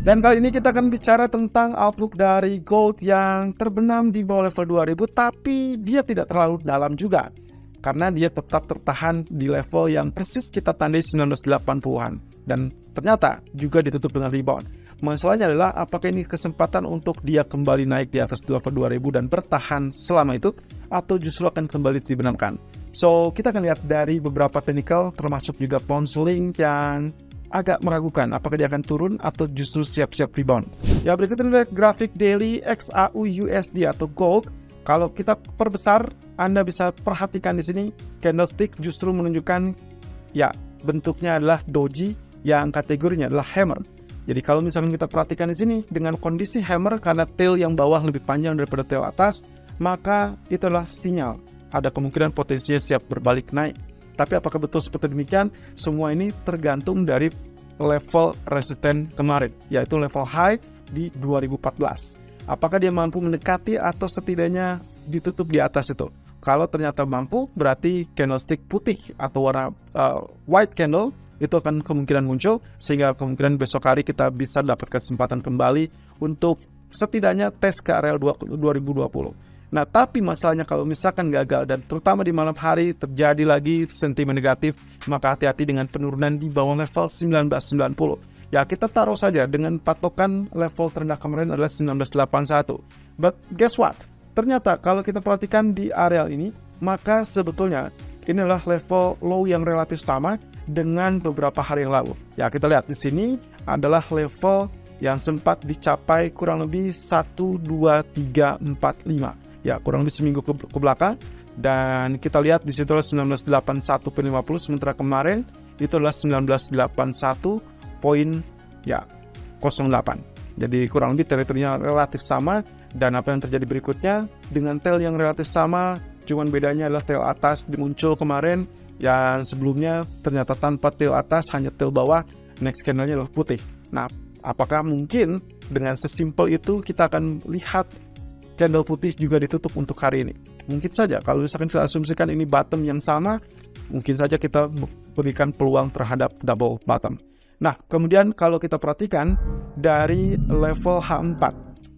Dan kali ini kita akan bicara tentang outlook dari gold yang terbenam di bawah level 2000, tapi dia tidak terlalu dalam juga karena dia tetap tertahan di level yang persis kita tandai 1980-an dan ternyata juga ditutup dengan rebound. Masalahnya adalah apakah ini kesempatan untuk dia kembali naik di atas level 2000 dan bertahan selama itu, atau justru akan kembali dibenamkan. So, kita akan lihat dari beberapa technical termasuk juga pound sterling yang agak meragukan apakah dia akan turun atau justru siap-siap rebound. Ya, berikut ini grafik daily XAU USD atau gold. Kalau kita perbesar, Anda bisa perhatikan di sini candlestick justru menunjukkan ya bentuknya adalah doji yang kategorinya adalah hammer. Jadi kalau misalkan kita perhatikan di sini dengan kondisi hammer karena tail yang bawah lebih panjang daripada tail atas, maka itulah sinyal ada kemungkinan potensinya siap berbalik naik. Tapi apakah betul seperti demikian? Semua ini tergantung dari level resisten kemarin, yaitu level high di 2014. Apakah dia mampu mendekati atau setidaknya ditutup di atas itu? Kalau ternyata mampu, berarti candlestick putih atau warna white candle itu akan kemungkinan muncul, sehingga kemungkinan besok hari kita bisa dapat kesempatan kembali untuk setidaknya tes ke area 2020. Nah, tapi masalahnya kalau misalkan gagal dan terutama di malam hari terjadi lagi sentimen negatif, maka hati-hati dengan penurunan di bawah level 1990. Ya, kita taruh saja dengan patokan level terendah kemarin adalah 1981. But guess what? Ternyata kalau kita perhatikan di area ini, maka sebetulnya ini adalah level low yang relatif sama dengan beberapa hari yang lalu. Ya, kita lihat di sini adalah level yang sempat dicapai kurang lebih 1, 2, 3, 4, 5. Ya, kurang lebih seminggu ke belakang, dan kita lihat di situ adalah 1981.50, sementara kemarin itu adalah 1981.08. Jadi kurang lebih teritorinya relatif sama, dan apa yang terjadi berikutnya dengan tail yang relatif sama, cuman bedanya adalah tail atas muncul kemarin yang sebelumnya ternyata tanpa tail atas, hanya tail bawah, next candle-nya adalah putih. Nah, apakah mungkin dengan sesimpel itu kita akan lihat candle putih juga ditutup untuk hari ini? Mungkin saja, kalau misalkan kita asumsikan ini bottom yang sama, mungkin saja kita berikan peluang terhadap double bottom. Nah, kemudian kalau kita perhatikan dari level H4,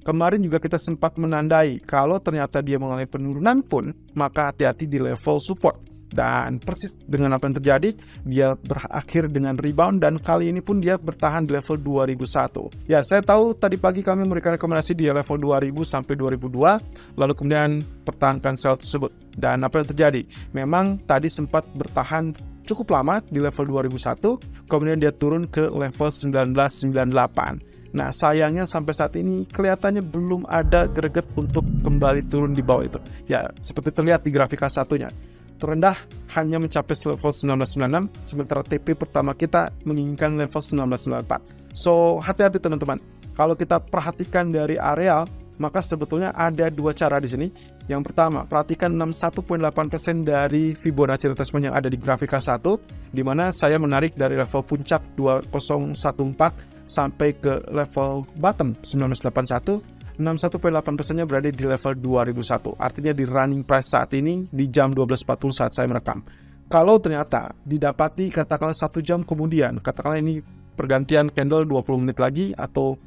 kemarin juga kita sempat menandai kalau ternyata dia mengalami penurunan pun, maka hati-hati di level support. Dan persis dengan apa yang terjadi, dia berakhir dengan rebound, dan kali ini pun dia bertahan di level 2001. Ya, saya tahu tadi pagi kami memberikan rekomendasi di level 2000 sampai 2002, lalu kemudian pertahankan sell tersebut. Dan apa yang terjadi? Memang tadi sempat bertahan cukup lama di level 2001, kemudian dia turun ke level 1998. Nah, sayangnya sampai saat ini kelihatannya belum ada greget untuk kembali turun di bawah itu. Ya, seperti terlihat di grafik K1-nya. Terendah hanya mencapai level 1996, sementara TP pertama kita menginginkan level 1994. So, hati-hati teman-teman. Kalau kita perhatikan dari area, maka sebetulnya ada dua cara di sini. Yang pertama, perhatikan 61.8% dari Fibonacci retracement yang ada di grafik K1, di mana saya menarik dari level puncak 2014 sampai ke level bottom 1981. 61.8%-nya berada di level 2001. Artinya di running price saat ini di jam 12.40 saat saya merekam. Kalau ternyata didapati katakanlah 1 jam kemudian, katakanlah ini pergantian candle 20 menit lagi, atau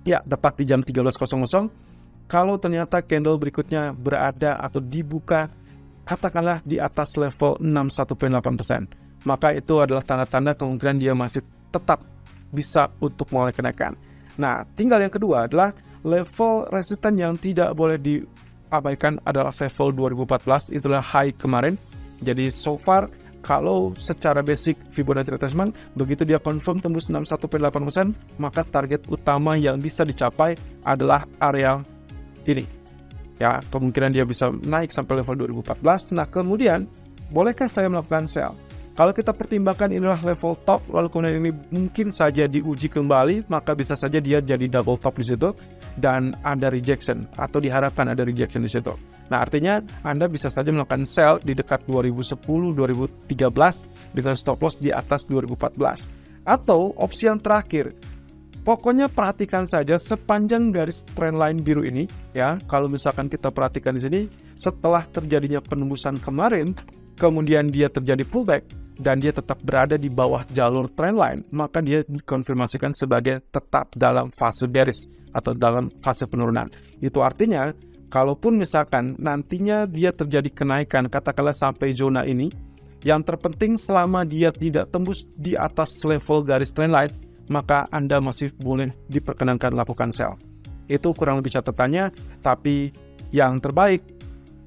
ya dapat di jam 13.00, kalau ternyata candle berikutnya berada atau dibuka katakanlah di atas level 61.8%, maka itu adalah tanda-tanda kemungkinan dia masih tetap bisa untuk mulai kenaikan. Nah, tinggal yang kedua adalah level resisten yang tidak boleh diabaikan adalah level 2014, itulah high kemarin. Jadi so far, kalau secara basic Fibonacci retracement, begitu dia confirm tembus 61.8%, maka target utama yang bisa dicapai adalah area ini. Ya, kemungkinan dia bisa naik sampai level 2014. Nah, kemudian, bolehkah saya melakukan sell? Kalau kita pertimbangkan inilah level top, lalu kemudian ini mungkin saja diuji kembali, maka bisa saja dia jadi double top di situ dan ada rejection, atau diharapkan ada rejection di situ. Nah, artinya Anda bisa saja melakukan sell di dekat 2010-2013 dengan stop loss di atas 2014. Atau opsi yang terakhir, pokoknya perhatikan saja sepanjang garis trendline biru ini, ya. Kalau misalkan kita perhatikan di sini, setelah terjadinya penembusan kemarin, kemudian dia terjadi pullback, dan dia tetap berada di bawah jalur trendline, maka dia dikonfirmasikan sebagai tetap dalam fase bearish atau dalam fase penurunan. Itu artinya, kalaupun misalkan nantinya dia terjadi kenaikan, katakanlah sampai zona ini, yang terpenting selama dia tidak tembus di atas level garis trendline, maka Anda masih boleh diperkenankan lakukan sell. Itu kurang lebih catatannya, tapi yang terbaik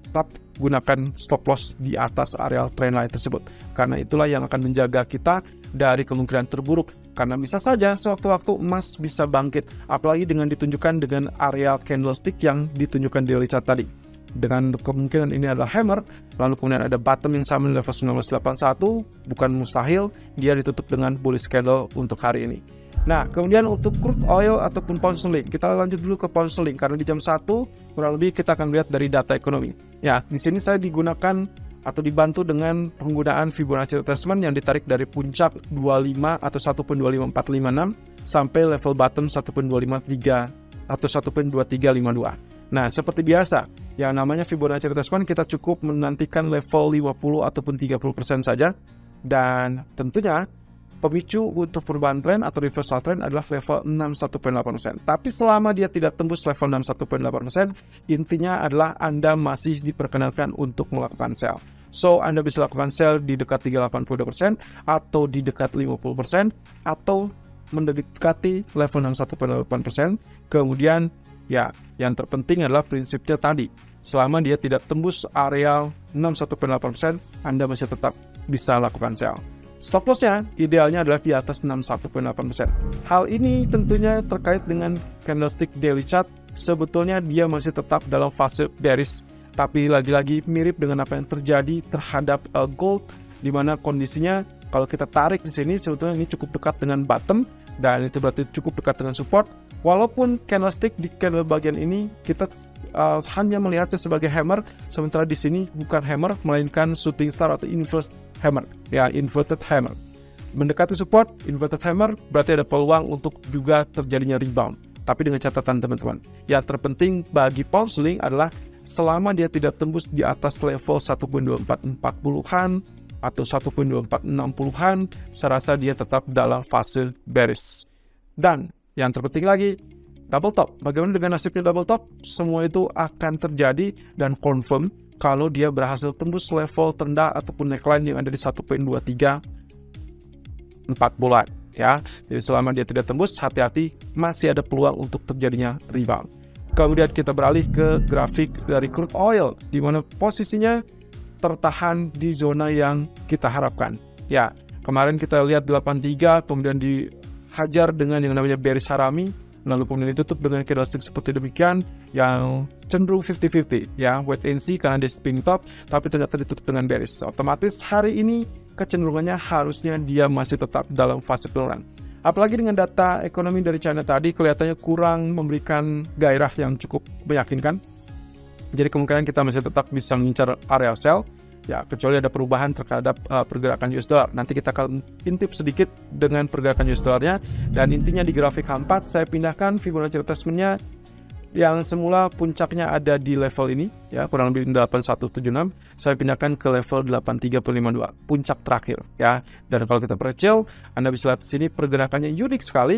tetap gunakan stop loss di atas area trendline tersebut, karena itulah yang akan menjaga kita dari kemungkinan terburuk, karena bisa saja sewaktu-waktu emas bisa bangkit, apalagi dengan ditunjukkan dengan area candlestick yang ditunjukkan di daily chart tadi, dengan kemungkinan ini adalah hammer, lalu kemudian ada bottom yang sama di level 1981, bukan mustahil dia ditutup dengan bullish candle untuk hari ini. Nah, kemudian untuk crude oil ataupun pound sterling, kita lanjut dulu ke pound sterling karena di jam 1 kurang lebih kita akan lihat dari data ekonomi. Ya, di sini saya digunakan atau dibantu dengan penggunaan Fibonacci retracement yang ditarik dari puncak 25 atau 1.25456 sampai level bottom 1.253 atau 1.2352. Nah, seperti biasa, yang namanya Fibonacci retracement kita cukup menantikan level 50 ataupun 30% saja, dan tentunya pemicu untuk perubahan tren atau reversal trend adalah level 61.8%. Tapi selama dia tidak tembus level 61.8%, intinya adalah Anda masih diperkenalkan untuk melakukan sell. So, Anda bisa lakukan sell di dekat 382% atau di dekat 50% atau mendekati level 61.8%. Kemudian, ya, yang terpenting adalah prinsipnya tadi. Selama dia tidak tembus area 61.8%, Anda masih tetap bisa lakukan sell. Stop loss-nya idealnya adalah di atas 61.8%. Hal ini tentunya terkait dengan candlestick daily chart. Sebetulnya dia masih tetap dalam fase bearish, tapi lagi-lagi mirip dengan apa yang terjadi terhadap gold, di mana kondisinya kalau kita tarik di sini sebetulnya ini cukup dekat dengan bottom, dan itu berarti cukup dekat dengan support. Walaupun candlestick di candle bagian ini kita hanya melihatnya sebagai hammer, sementara di sini bukan hammer melainkan shooting star atau inverse hammer, ya, inverted hammer. Mendekati support, inverted hammer berarti ada peluang untuk juga terjadinya rebound. Tapi dengan catatan teman-teman, yang terpenting bagi pound sterling adalah selama dia tidak tembus di atas level 1.2440-an atau 1.2460-an, saya rasa dia tetap dalam fase bearish. Dan yang terpenting lagi, double top. Bagaimana dengan nasibnya double top? Semua itu akan terjadi dan confirm kalau dia berhasil tembus level terendah ataupun neckline yang ada di 1.23 4 bulan. Ya, jadi selama dia tidak tembus, hati-hati, masih ada peluang untuk terjadinya rebound. Kemudian kita beralih ke grafik dari crude oil, di mana posisinya tertahan di zona yang kita harapkan. Ya, kemarin kita lihat 83, kemudian dihajar dengan yang namanya bearish harami, lalu kemudian ditutup dengan candlestick seperti demikian yang cenderung 50-50, ya, wait and see karena dia spin top, tapi ternyata ditutup dengan bearish. Otomatis hari ini kecenderungannya harusnya dia masih tetap dalam fase penurunan. Apalagi dengan data ekonomi dari China tadi kelihatannya kurang memberikan gairah yang cukup meyakinkan. Jadi kemungkinan kita masih tetap bisa mengincar area sell, ya, kecuali ada perubahan terhadap pergerakan US dollar. Nanti kita akan intip sedikit dengan pergerakan US dollarnya, dan intinya di grafik H4 saya pindahkan Fibonacci retracement-nya yang semula puncaknya ada di level ini, ya, kurang lebih 8176, saya pindahkan ke level 8352, puncak terakhir, ya. Dan kalau kita percil, Anda bisa lihat di sini pergerakannya unik sekali,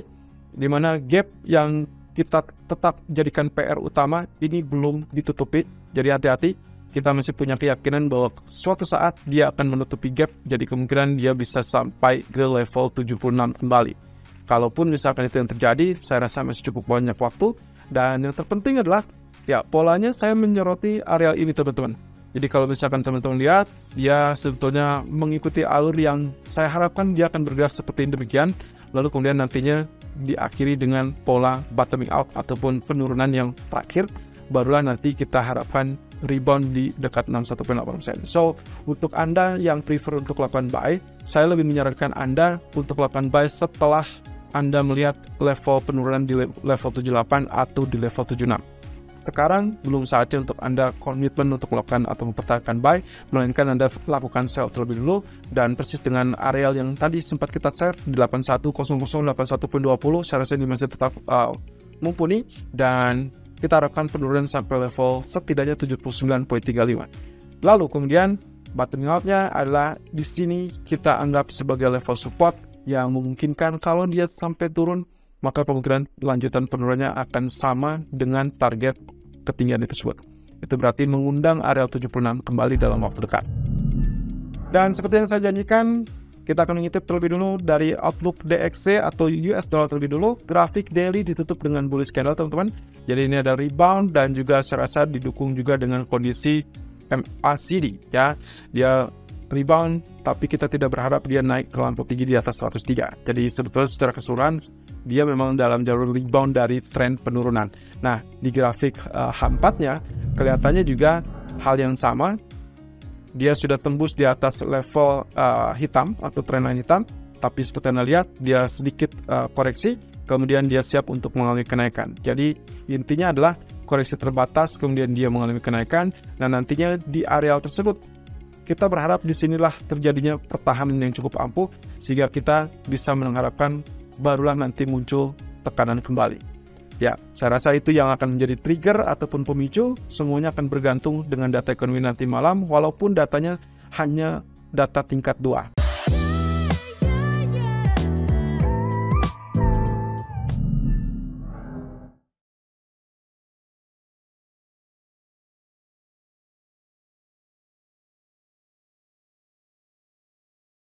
di mana gap yang kita tetap jadikan PR utama ini belum ditutupi. Jadi hati-hati, kita masih punya keyakinan bahwa suatu saat dia akan menutupi gap, jadi kemungkinan dia bisa sampai ke level 76 kembali. Kalaupun misalkan itu yang terjadi, saya rasa masih cukup banyak waktu. Dan yang terpenting adalah, ya, polanya saya menyoroti area ini teman-teman. Jadi kalau misalkan teman-teman lihat, dia sebetulnya mengikuti alur yang saya harapkan dia akan bergerak seperti demikian, lalu kemudian nantinya diakhiri dengan pola bottoming out ataupun penurunan yang terakhir, barulah nanti kita harapkan rebound di dekat 61.8%. So, untuk Anda yang prefer untuk lakukan buy, saya lebih menyarankan Anda untuk lakukan buy setelah Anda melihat level penurunan di level 78 atau di level 76. Sekarang belum saatnya untuk Anda komitmen untuk melakukan atau mempertahankan buy, melainkan Anda lakukan sell terlebih dulu, dan persis dengan areal yang tadi sempat kita share di 8100, 81.20, saya rasa ini masih tetap mumpuni, dan kita harapkan penurunan sampai level setidaknya 79.35. Lalu kemudian Bottoming out-nya adalah di sini kita anggap sebagai level support yang memungkinkan kalau dia sampai turun, maka kemungkinan lanjutan penurunannya akan sama dengan target ketinggian tersebut. Itu berarti mengundang area 76 kembali dalam waktu dekat. Dan seperti yang saya janjikan, kita akan mengintip terlebih dulu dari outlook DXY atau US dollar terlebih dulu. Grafik daily ditutup dengan bullish candle, teman-teman. Jadi ini ada rebound dan juga saya rasa didukung juga dengan kondisi MACD ya. Dia rebound, tapi kita tidak berharap dia naik ke lantai tinggi di atas 103. Jadi sebetulnya secara keseluruhan dia memang dalam jalur rebound dari tren penurunan. Nah, di grafik H4-nya kelihatannya juga hal yang sama. Dia sudah tembus di atas level hitam atau trendline hitam, tapi seperti Anda lihat dia sedikit koreksi, kemudian dia siap untuk mengalami kenaikan. Jadi intinya adalah koreksi terbatas, kemudian dia mengalami kenaikan, dan nantinya di area tersebut kita berharap disinilah terjadinya pertahanan yang cukup ampuh, sehingga kita bisa mengharapkan barulah nanti muncul tekanan kembali. Ya, saya rasa itu yang akan menjadi trigger ataupun pemicu. Semuanya akan bergantung dengan data ekonomi nanti malam, walaupun datanya hanya data tingkat 2.